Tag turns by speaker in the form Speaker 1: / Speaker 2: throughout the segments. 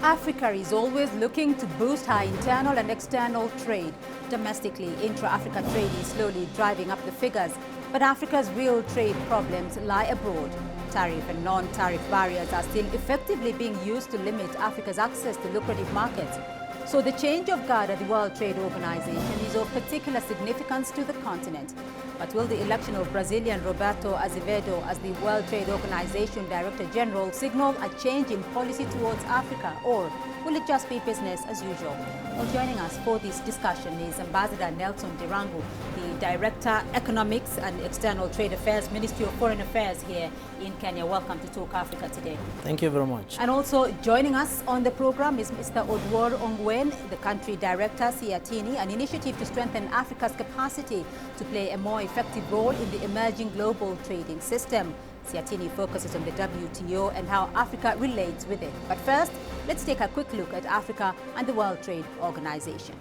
Speaker 1: Africa is always looking to boost her internal and external trade. Domestically, intra-Africa trade is slowly driving up the figures, but Africa's real trade problems lie abroad. Tariff and non-tariff barriers are still effectively being used to limit Africa's access to lucrative markets. So the change of guard at the World Trade Organization is of particular significance to the continent. But will the election of Brazilian Roberto Azevedo as the World Trade Organization Director-General signal a change in policy towards Africa, or will it just be business as usual? Well, joining us for this discussion is Ambassador Amb.Nelson Ndirangu, the Director, Economics and External Trade Affairs, Ministry of Foreign Affairs here in Kenya. Welcome to Talk Africa today.
Speaker 2: Thank you very much.
Speaker 1: And also joining us on the program is Mr Oduor Ong'wen, the Country Director, SEATINI, an initiative to strengthen Africa's capacity to play a more effective role in the emerging global trading system. SEATINI focuses on the WTO and how Africa relates with it. But first, let's take a quick look at Africa and the World Trade Organization.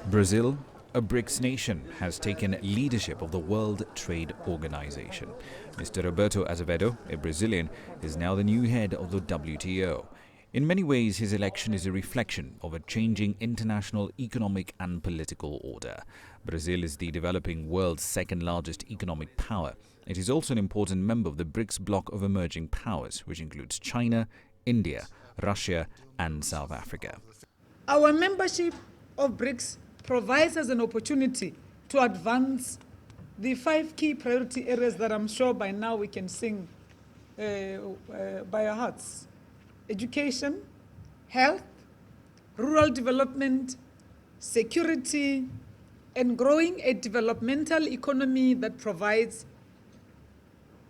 Speaker 3: Brazil, a BRICS nation, has taken leadership of the World Trade Organization. Mr. Roberto Azevedo, a Brazilian, is now the new head of the WTO. In many ways, his election is a reflection of a changing international economic and political order. Brazil is the developing world's second-largest economic power. It is also an important member of the BRICS bloc of emerging powers, which includes China, India, Russia and South Africa.
Speaker 4: Our membership of BRICS provides us an opportunity to advance the 5 key priority areas that I'm sure by now we can sing by our hearts: education, health, rural development, security, and growing a developmental economy that provides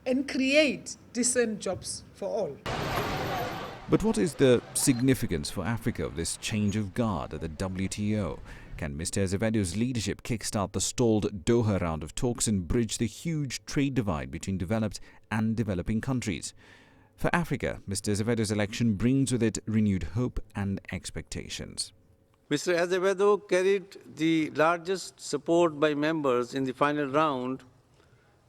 Speaker 4: and creates decent jobs for all.
Speaker 3: But what is the significance for Africa of this change of guard at the WTO? Can Mr. Azevedo's leadership kickstart the stalled Doha round of talks and bridge the huge trade divide between developed and developing countries? For Africa, Mr. Azevedo's election brings with it renewed hope and expectations.
Speaker 5: Mr. Azevedo carried the largest support by members in the final round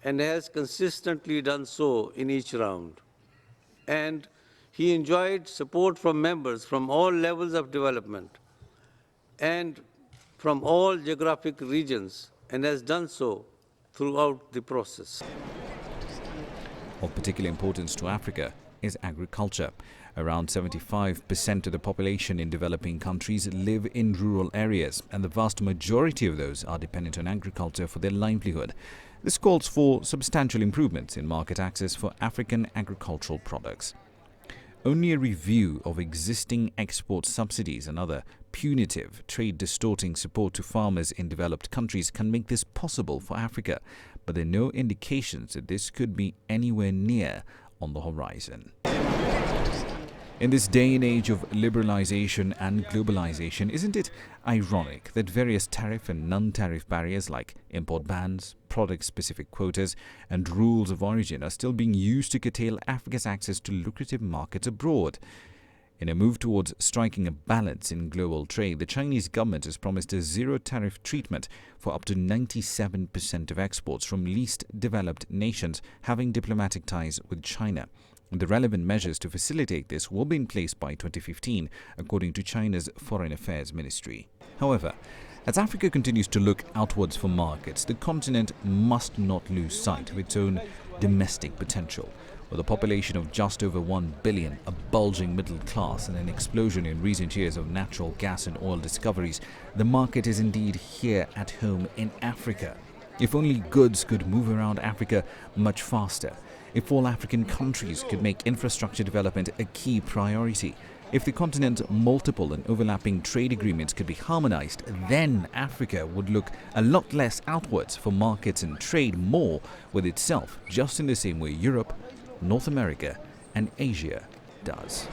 Speaker 5: and has consistently done so in each round. And he enjoyed support from members from all levels of development and from all geographic regions, and has done so throughout the process.
Speaker 3: Of particular importance to Africa is agriculture. Around 75% of the population in developing countries live in rural areas, and the vast majority of those are dependent on agriculture for their livelihood. This calls for substantial improvements in market access for African agricultural products. Only a review of existing export subsidies and other punitive, trade-distorting support to farmers in developed countries can make this possible for Africa, but there are no indications that this could be anywhere near on the horizon. In this day and age of liberalization and globalization, isn't it ironic that various tariff and non-tariff barriers like import bans, product-specific quotas and rules of origin are still being used to curtail Africa's access to lucrative markets abroad? In a move towards striking a balance in global trade, the Chinese government has promised a zero-tariff treatment for up to 97% of exports from least developed nations having diplomatic ties with China. The relevant measures to facilitate this will be in place by 2015, according to China's Foreign Affairs Ministry. However, as Africa continues to look outwards for markets, the continent must not lose sight of its own domestic potential. With a population of just over 1 billion, a bulging middle class and an explosion in recent years of natural gas and oil discoveries, the market is indeed here at home in Africa. If only goods could move around Africa much faster, if all African countries could make infrastructure development a key priority, if the continent's multiple and overlapping trade agreements could be harmonized, then Africa would look a lot less outwards for markets and trade more with itself, just in the same way Europe, North America and Asia does.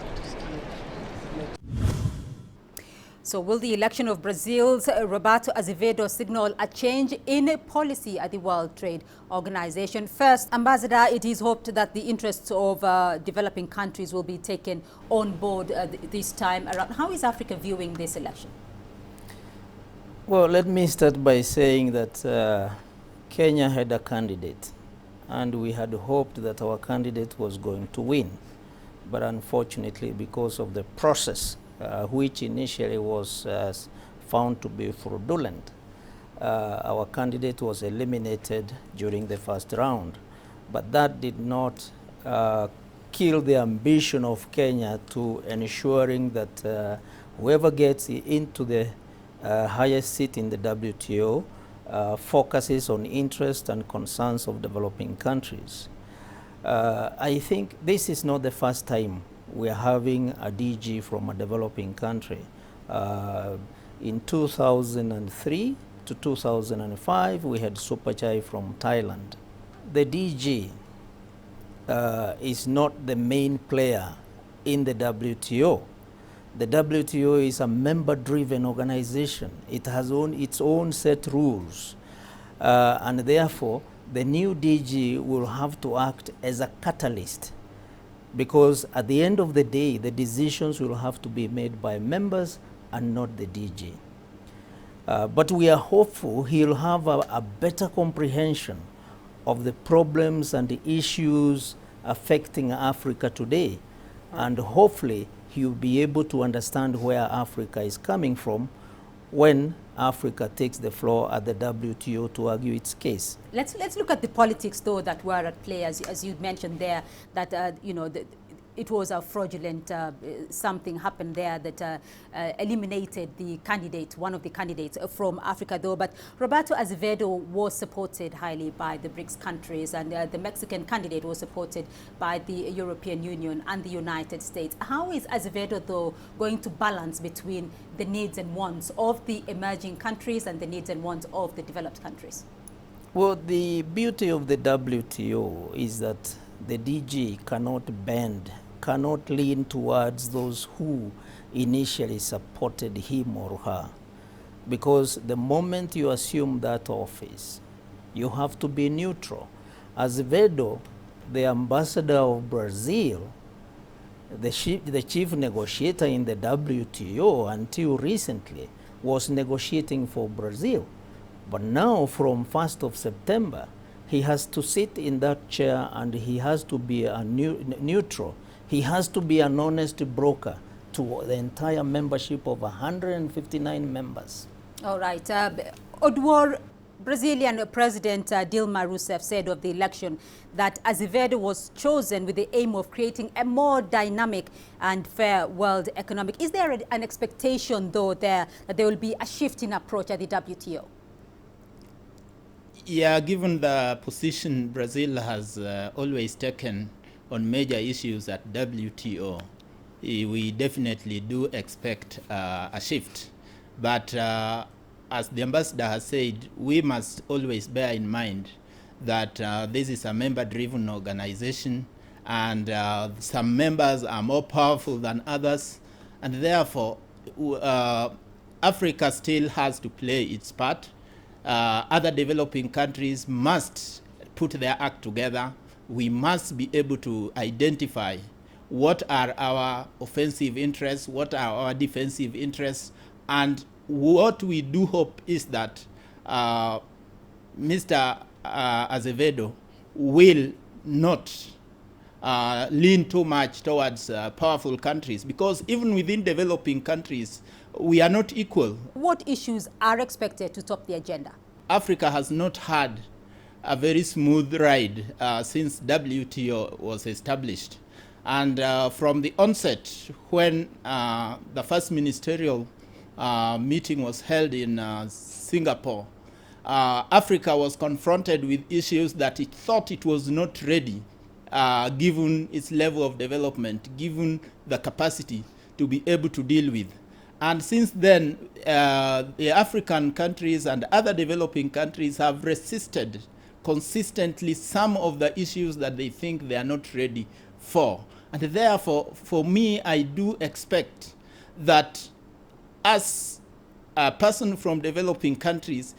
Speaker 1: So will the election of Brazil's Roberto Azevedo signal a change in policy at the World Trade Organization? First, Ambassador, it is hoped that the interests of developing countries will be taken on board this time around. How is Africa viewing this election?
Speaker 2: Well, let me start by saying that Kenya had a candidate, and we had hoped that our candidate was going to win. but unfortunately, because of the process, which initially was found to be fraudulent, our candidate was eliminated during the first round. But that did not kill the ambition of Kenya to ensuring that whoever gets into the highest seat in the WTO focuses on interests and concerns of developing countries. I think this is not the first time we are having a DG from a developing country. In 2003 to 2005, we had Superchai from Thailand. The DG is not the main player in the WTO. The WTO is a member-driven organization. It has its own set rules. And therefore, the new DG will have to act as a catalyst, because at the end of the day, the decisions will have to be made by members and not the DG. But we are hopeful he'll have a better comprehension of the problems and the issues affecting Africa today. And hopefully he'll be able to understand where Africa is coming from when Africa takes the floor at the WTO to argue its case.
Speaker 1: Let's look at the politics, though, that were at play, as you mentioned there, that you know, it was a fraudulent something happened there that eliminated the candidate, one of the candidates from Africa, though. But Roberto Azevedo was supported highly by the BRICS countries, and the Mexican candidate was supported by the European Union and the United States. How is Azevedo, though, going to balance between the needs and wants of the emerging countries and the needs and wants of the developed countries?
Speaker 2: Well, the beauty of the WTO is that the DG cannot bend, cannot lean towards those who initially supported him or her. Because the moment you assume that office, you have to be neutral. Azevedo, the ambassador of Brazil, the chief negotiator in the WTO until recently, was negotiating for Brazil. But now, from 1st of September, he has to sit in that chair and he has to be a neutral. He has to be an honest broker to the entire membership of 159 members.
Speaker 1: All right. Oduor, Brazilian President Dilma Rousseff said of the election that Azevedo was chosen with the aim of creating a more dynamic and fair world economic. Is there an expectation, though, there that there will be a shift in approach at the WTO?
Speaker 6: Yeah, given the position Brazil has always taken on major issues at WTO, we definitely do expect a shift. But as the ambassador has said, we must always bear in mind that this is a member-driven organization, and some members are more powerful than others, and therefore Africa still has to play its part. Other developing countries must put their act together. We must be able to identify what are our offensive interests, what are our defensive interests, and what we do hope is that Mr. Azevedo will not lean too much towards powerful countries, because even within developing countries, we are not equal.
Speaker 1: What issues are expected to top the agenda?
Speaker 6: Africa has not had a very smooth ride since WTO was established. And from the onset, when the first ministerial meeting was held in Singapore, Africa was confronted with issues that it thought it was not ready, given its level of development, given the capacity to be able to deal with. And since then, the African countries and other developing countries have resisted consistently some of the issues that they think they are not ready for. And therefore, for me, I do expect that as a person from developing countries,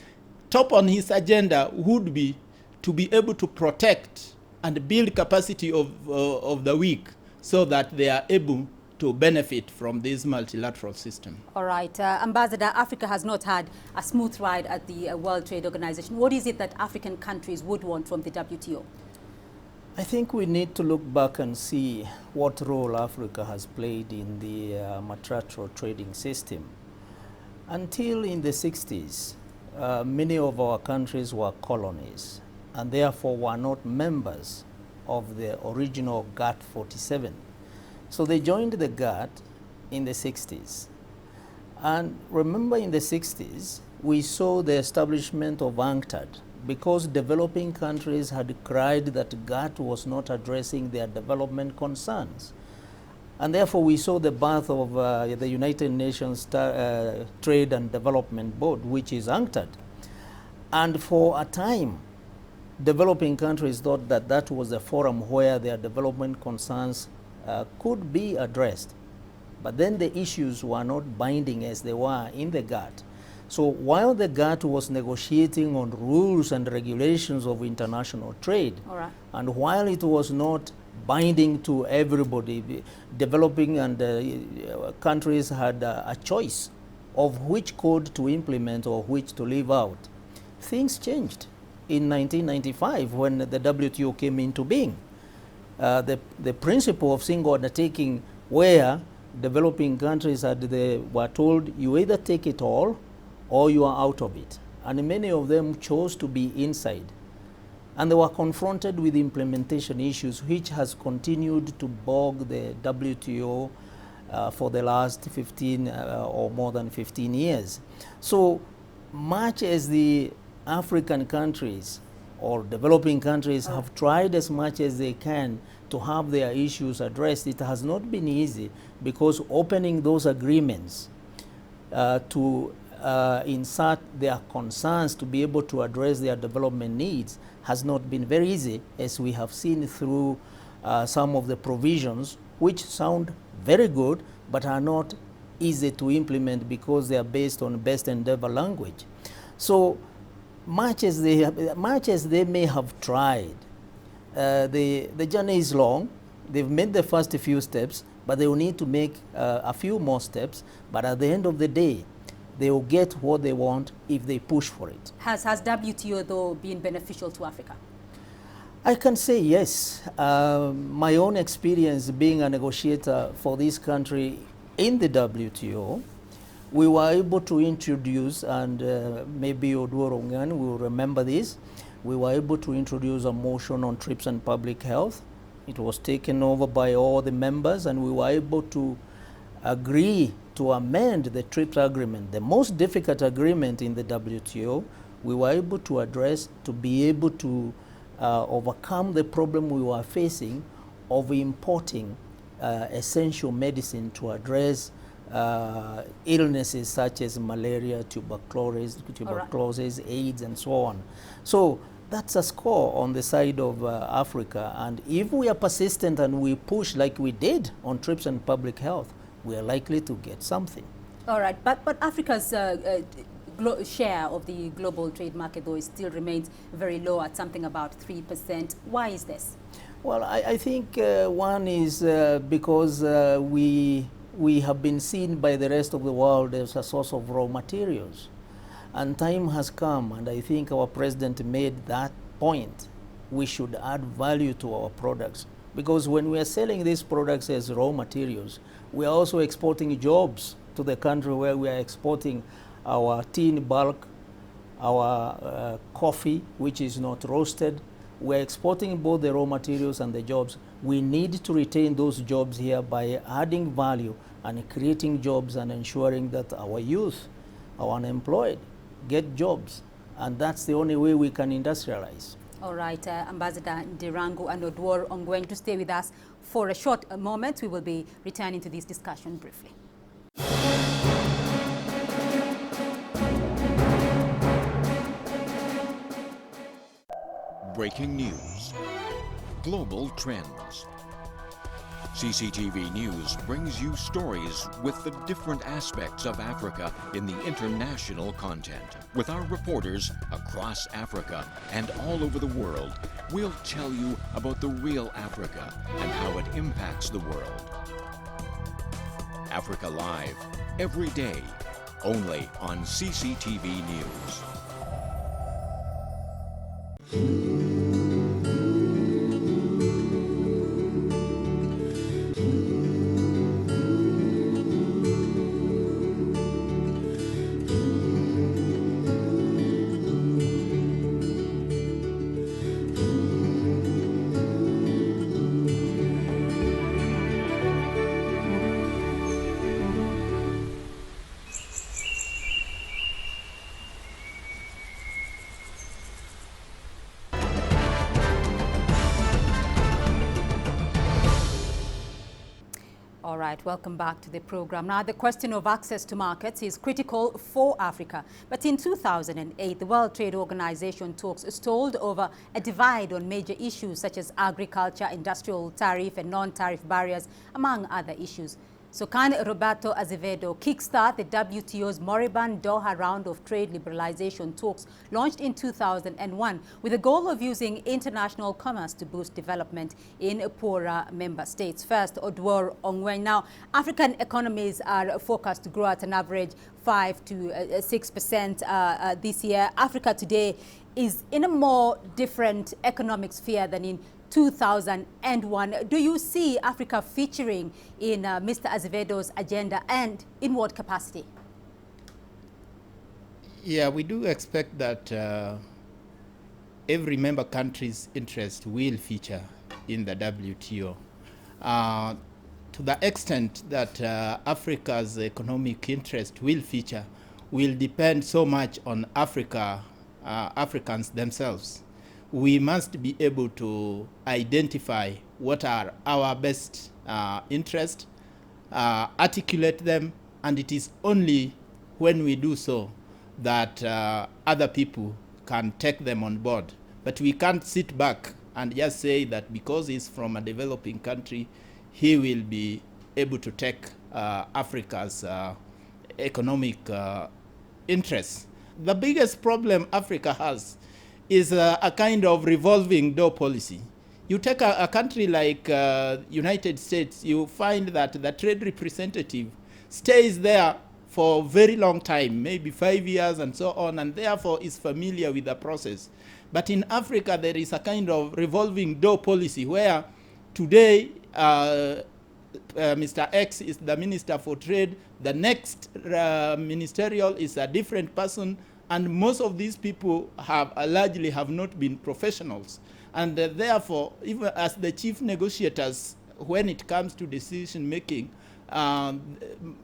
Speaker 6: top on his agenda would be to be able to protect and build capacity of the weak, so that they are able to benefit from this multilateral system.
Speaker 1: All right. Ambassador, Africa has not had a smooth ride at the World Trade Organization. What is it that African countries would want from the WTO?
Speaker 2: I think we need to look back and see what role Africa has played in the multilateral trading system. Until in the 60s, many of our countries were colonies and therefore were not members of the original GATT 47. So they joined the GATT in the 60s. And remember, in the 60s, we saw the establishment of UNCTAD because developing countries had cried that GATT was not addressing their development concerns. And therefore, we saw the birth of the United Nations Trade and Development Board, which is UNCTAD. And for a time, developing countries thought that that was a forum where their development concerns could be addressed. But then the issues were not binding as they were in the GATT. So while the GATT was negotiating on rules and regulations of international trade, and while it was not binding to everybody, developing and countries had a choice of which code to implement or which to leave out, things changed in 1995 when the WTO came into being. The principle of single undertaking, where developing countries were told, you either take it all or you are out of it. And many of them chose to be inside. And they were confronted with implementation issues, which has continued to bog the WTO for the last 15 or more than 15 years. So much as the African countries or developing countries have tried as much as they can to have their issues addressed, it has not been easy, because opening those agreements to insert their concerns to be able to address their development needs has not been very easy, as we have seen through some of the provisions which sound very good but are not easy to implement because they are based on best endeavor language. So much as they may have tried, the journey is long. They've made the first few steps, but they will need to make a few more steps. But at the end of the day, they will get what they want if they push for it.
Speaker 1: Has WTO, though, been beneficial to Africa?
Speaker 2: I can say yes. My own experience being a negotiator for this country in the WTO, we were able to introduce, and maybe Oduor Ong'wen will remember this, we were able to introduce a motion on TRIPS and public health. It was taken over by all the members, and we were able to agree to amend the TRIPS agreement, the most difficult agreement in the WTO. We were able to address, to be able to overcome the problem we were facing of importing essential medicine to address illnesses such as malaria, tuberculosis, AIDS, and so on. So that's a score on the side of Africa. And if we are persistent and we push like we did on TRIPS and public health, we are likely to get something.
Speaker 1: All right, but Africa's share of the global trade market, though, still remains very low at something about 3%. Why is this?
Speaker 2: Well, I think one is because we have been seen by the rest of the world as a source of raw materials. And time has come, and I think our president made that point. We should add value to our products, because when we are selling these products as raw materials, we are also exporting jobs to the country, where we are exporting our tea in bulk, our coffee, which is not roasted. We are exporting both the raw materials and the jobs. We need to retain those jobs here by adding value and creating jobs and ensuring that our youth, our unemployed, get jobs. And that's the only way we can industrialize.
Speaker 1: All right, Ambassador Ndirangu and Oduor Ong'wen, to stay with us for a short moment. We will be returning to this discussion briefly.
Speaker 7: Breaking news, global trends. CCTV News brings you stories with the different aspects of Africa in the international content. With our reporters across Africa and all over the world, we'll tell you about the real Africa and how it impacts the world. Africa Live, every day, only on CCTV News.
Speaker 1: All right, welcome back to the program. Now, the question of access to markets is critical for Africa. But in 2008, the World Trade Organization talks stalled over a divide on major issues such as agriculture, industrial tariff and non-tariff barriers, among other issues. So can Roberto Azevedo kickstart the WTO's moribund Doha round of trade liberalization talks launched in 2001 with the goal of using international commerce to boost development in poorer member states? First, Oduor Ong'wen. Now, African economies are forecast to grow at an average 5 to 6% this year. Africa today is in a more different economic sphere than in 2001. Do you see Africa featuring in Mr. Azevedo's agenda, and in what capacity?
Speaker 6: Yeah, we do expect that every member country's interest will feature in the WTO. To the extent that Africa's economic interest will feature will depend so much on Africans themselves. We must be able to identify what are our best interests, articulate them, and it is only when we do so that other people can take them on board. But we can't sit back and just say that because he's from a developing country, he will be able to take Africa's economic interests. The biggest problem Africa has is a kind of revolving door policy. You take a country like United States, you find that the trade representative stays there for a very long time, maybe 5 years and so on, and therefore is familiar with the process. But in Africa, there is a kind of revolving door policy where today Mr. X is the Minister for Trade, the next ministerial is a different person, and most of these people largely have not been professionals. And therefore, even as the chief negotiators, when it comes to decision making,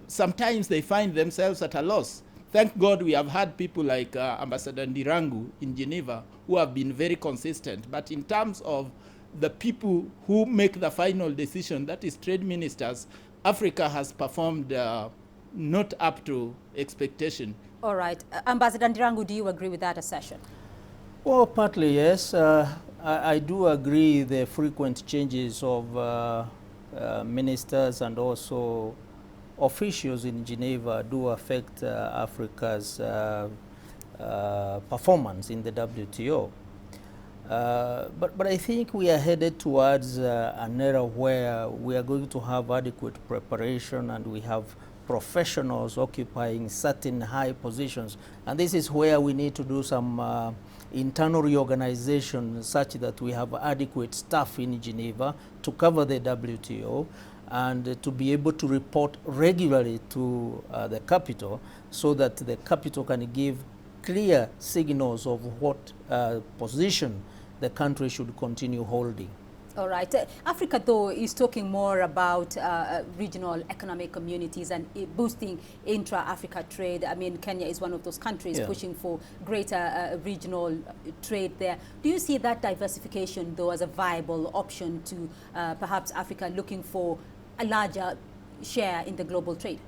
Speaker 6: sometimes they find themselves at a loss. Thank God we have had people like Ambassador Ndirangu in Geneva who have been very consistent. But in terms of the people who make the final decision, that is trade ministers, Africa has performed not up to expectation.
Speaker 1: All right. Ambassador Ndirangu, do you agree with that assertion?
Speaker 2: Well, partly yes. I do agree the frequent changes of ministers and also officials in Geneva do affect Africa's performance in the WTO. But I think we are headed towards an era where we are going to have adequate preparation and we have professionals occupying certain high positions. And this is where we need to do some internal reorganization such that we have adequate staff in Geneva to cover the WTO and to be able to report regularly to the capital so that the capital can give clear signals of what position the country should continue holding.
Speaker 1: All right. Africa, though, is talking more about regional economic communities and boosting intra-Africa trade. I mean, Kenya is one of those countries pushing for greater regional trade there. Do you see that diversification, though, as a viable option to perhaps Africa looking for a larger share in the global trade?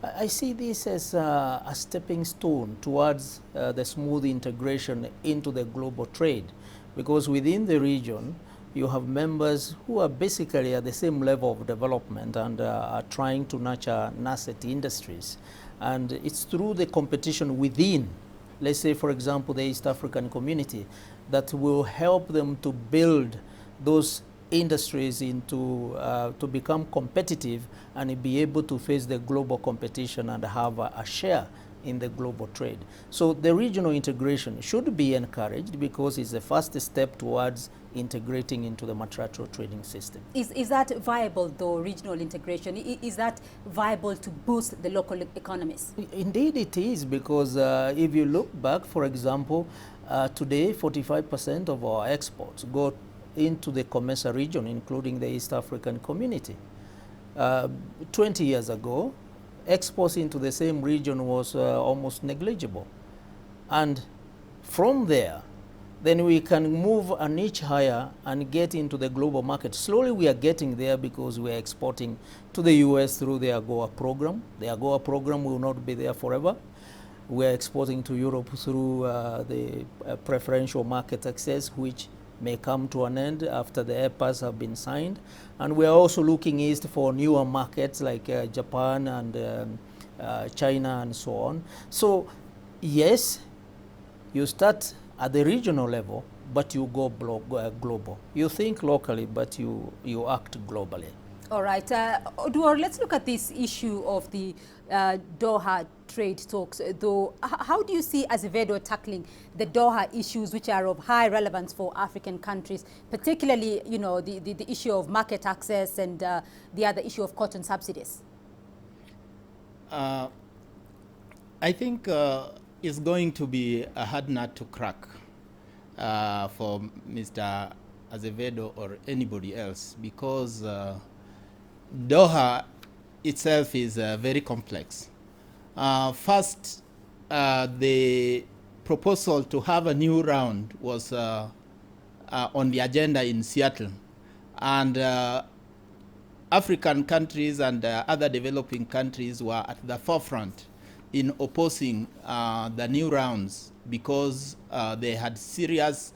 Speaker 2: I see this as a stepping stone towards the smooth integration into the global trade, because within the region, you have members who are basically at the same level of development and are trying to nurture nascent industries. And it's through the competition within, let's say, for example, the East African community, that will help them to build those industries into to become competitive and be able to face the global competition and have a share in the global trade. So the regional integration should be encouraged because it's the first step towards integrating into the multilateral trading system.
Speaker 1: Is that viable, though, regional integration? Is that viable to boost the local economies?
Speaker 2: Indeed it is, because if you look back, for example, today 45% of our exports go into the COMESA region, including the East African community. 20 years ago, exports into the same region was almost negligible. And from there, then we can move an inch higher and get into the global market. Slowly we are getting there because we are exporting to the US through the AGOA program. The AGOA program will not be there forever. We are exporting to Europe through the preferential market access, which may come to an end after the EPAs have been signed. And we are also looking east for newer markets like Japan and China and so on. So yes, you start at the regional level, but you go global. You think locally, but you act globally.
Speaker 1: All right. Oduor, let's look at this issue of the Doha trade talks. Though, how do you see Azevedo tackling the Doha issues, which are of high relevance for African countries, particularly, you know, the issue of market access and the other issue of cotton subsidies?
Speaker 6: I think it's going to be a hard nut to crack for Mr. Azevedo or anybody else, because Doha itself is very complex. First, the proposal to have a new round was on the agenda in Seattle, and African countries and other developing countries were at the forefront in opposing the new rounds because they had serious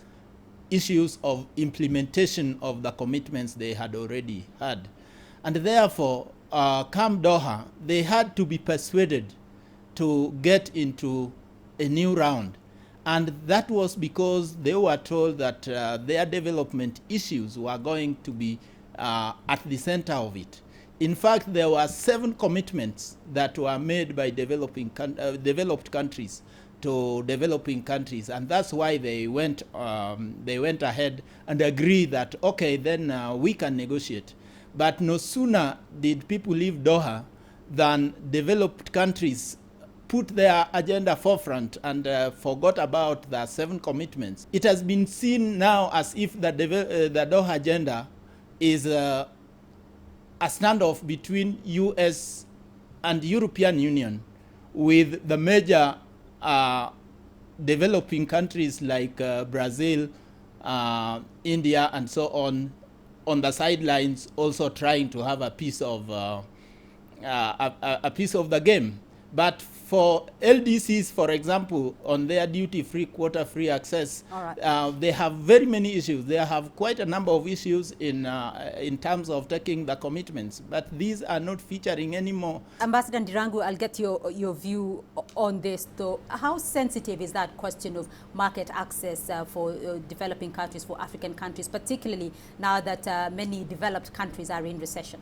Speaker 6: issues of implementation of the commitments they had already had. And therefore, come Doha, they had to be persuaded to get into a new round. And that was because they were told that their development issues were going to be at the center of it. In fact, there were 7 commitments that were made by developed countries to developing countries, and that's why they went ahead and agreed that, okay, then we can negotiate. But no sooner did people leave Doha than developed countries put their agenda forefront and forgot about the 7 commitments. It has been seen now as if the Doha agenda is a standoff between US and European Union, with the major developing countries like Brazil, India, and so on the sidelines, also trying to have a piece of the game. But for LDCs, for example, on their duty-free, quota-free access, they have very many issues. They have quite a number of issues in terms of taking the commitments, but these are not featuring anymore.
Speaker 1: Ambassador Ndirangu, I'll get your view on this, though. How sensitive is that question of market access for developing countries, for African countries, particularly now that many developed countries are in recession?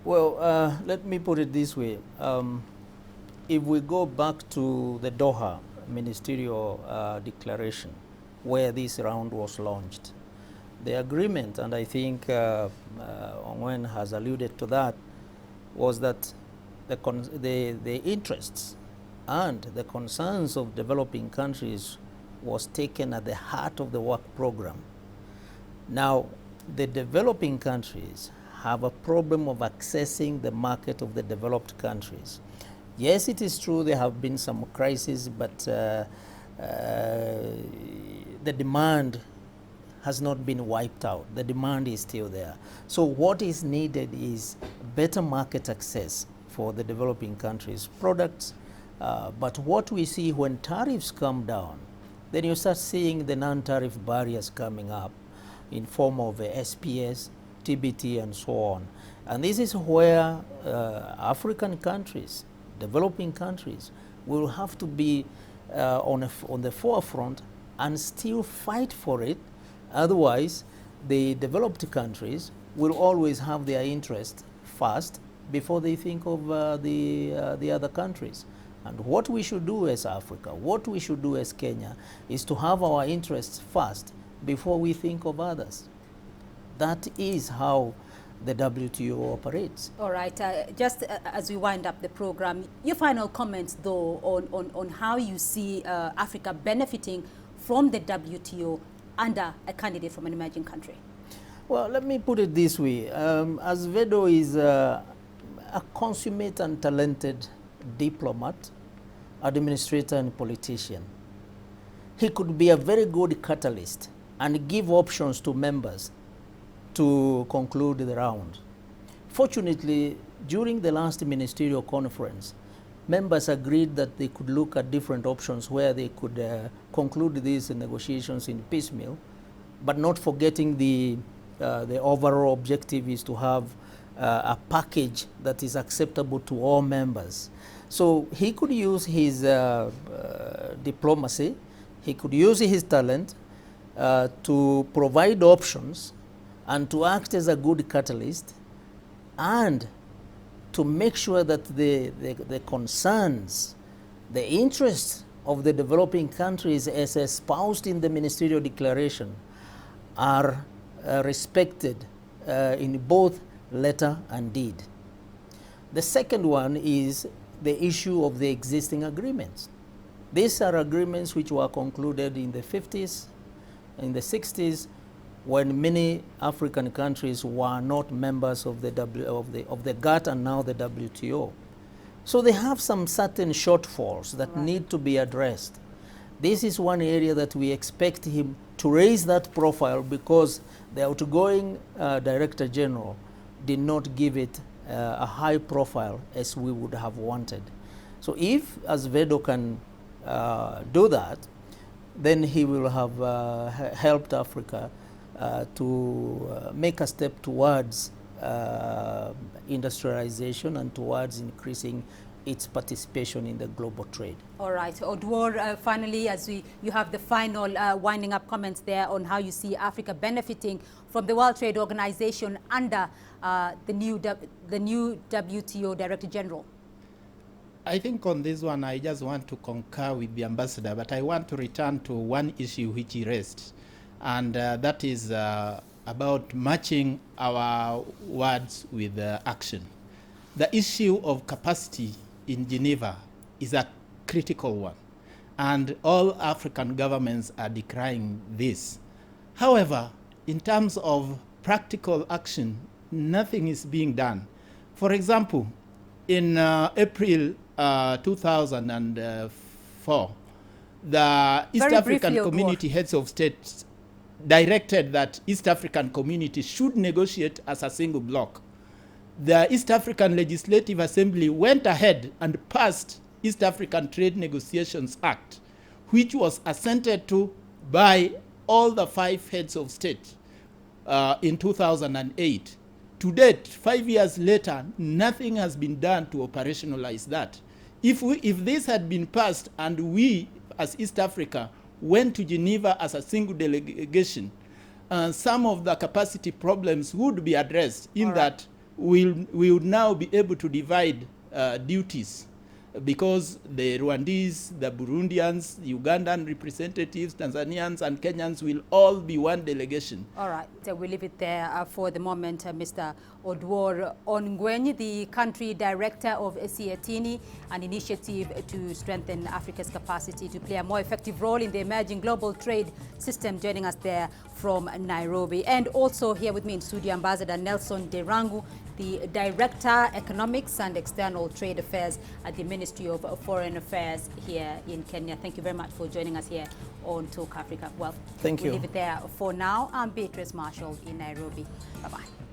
Speaker 2: Well, let me put it this way. If we go back to the Doha ministerial declaration where this round was launched, the agreement, and I think Ong'wen has alluded to that, was that the interests and the concerns of developing countries was taken at the heart of the work program. Now, the developing countries have a problem of accessing the market of the developed countries. Yes, it is true there have been some crises, but the demand has not been wiped out. The demand is still there. So what is needed is better market access for the developing countries' products. But what we see when tariffs come down, then you start seeing the non-tariff barriers coming up in form of SPS, TBT, and so on. And this is where African countries, developing countries, will have to be on the forefront and still fight for it. Otherwise, the developed countries will always have their interest first before they think of the other countries. And what we should do as Africa, what we should do as Kenya, is to have our interests first before we think of others. That is how the WTO operates.
Speaker 1: All right. Just as we wind up the program, your final comments, though, on how you see Africa benefiting from the WTO under a candidate from an emerging country.
Speaker 2: Well, let me put it this way. Azevedo is a consummate and talented diplomat, administrator, and politician. he could be a very good catalyst and give options to members to conclude the round. Fortunately, during the last ministerial conference, members agreed that they could look at different options where they could conclude these negotiations in piecemeal, but not forgetting the overall objective is to have a package that is acceptable to all members. So he could use his diplomacy, he could use his talent to provide options and to act as a good catalyst and to make sure that the concerns, the interests of the developing countries as espoused in the ministerial declaration are respected in both letter and deed. The second one is the issue of the existing agreements. These are agreements which were concluded in the 50s, in the 60s, when many African countries were not members of the GATT and now the WTO. So they have some certain shortfalls that need to be addressed. This is one area that we expect him to raise that profile because the outgoing Director-General did not give it a high profile as we would have wanted. So if Azevedo can do that, then he will have helped Africa to make a step towards industrialization and towards increasing its participation in the global trade.
Speaker 1: All right, Oduor, finally, as you have the final winding up comments there on how you see Africa benefiting from the World Trade Organization under the new WTO Director-General.
Speaker 6: I think on this one, I just want to concur with the ambassador, but I want to return to one issue which he raised, and that is about matching our words with action. The issue of capacity in Geneva is a critical one, and all African governments are decrying this. However, in terms of practical action, nothing is being done. For example, in April 2004, the East African Community Heads of State directed that East African community should negotiate as a single bloc. The East African Legislative Assembly went ahead and passed East African Trade Negotiations Act, which was assented to by all the 5 heads of state in 2008. To date, 5 years later, nothing has been done to operationalize that. If this had been passed and we, as East Africa, went to Geneva as a single delegation, some of the capacity problems would be addressed in that we would now be able to divide duties, because the Rwandese, the Burundians, Ugandan representatives, Tanzanians and Kenyans will all be one delegation.
Speaker 1: All right, so we'll leave it there for the moment. Mr. Oduor Ong'wen, the country director of SEATINI, an initiative to strengthen Africa's capacity to play a more effective role in the emerging global trade system, joining us there from Nairobi. And also here with me in studio, Ambassador Nelson Ndirangu, the Director, Economics and External Trade Affairs at the Ministry of Foreign Affairs here in Kenya. Thank you very much for joining us here on Talk Africa. Well,
Speaker 2: thank you.
Speaker 1: We'll leave it there for now. I'm Beatrice Marshall in Nairobi. Bye-bye.